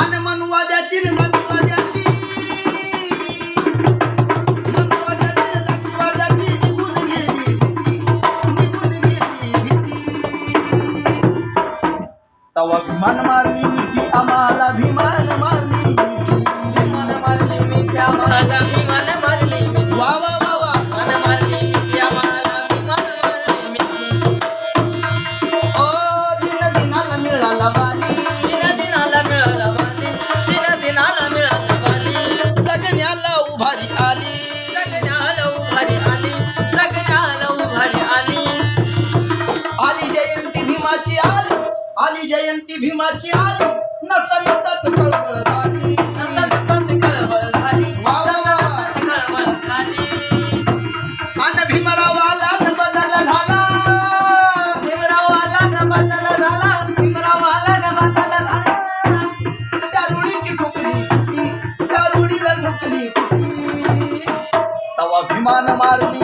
आणि मनवाद्याची न जातीवाद्याची निघून गेली भीती तवा भिमान मारली मिठी आम्हाला भिमान मारली मिठी आम्हाला विमान मारली वा वा वा वा विमान मारली मिठी आम्हाला विमान मारली मिठी ओ दिन दिनाला मिळाला बाली दिनाला मिळाला बाली दिनाला मिळाला बाली जगण्याला उभारी आली लग्नाला उभारी आली लग्नाला उभारी आली आली जयंती भीमाची आली आली जयंती भीमाची आली नसा नसात कळकळ झाली नसत कळवळ झाली वा वा वा वा कळवळ झाली अन भीमरावाला न बदल झाला भीमराव आला न बदल झाला भीमराव आला न बदल झाला त्या रुढीची ठोकली त्या रुढीला ठोकली तवा भीमान मारली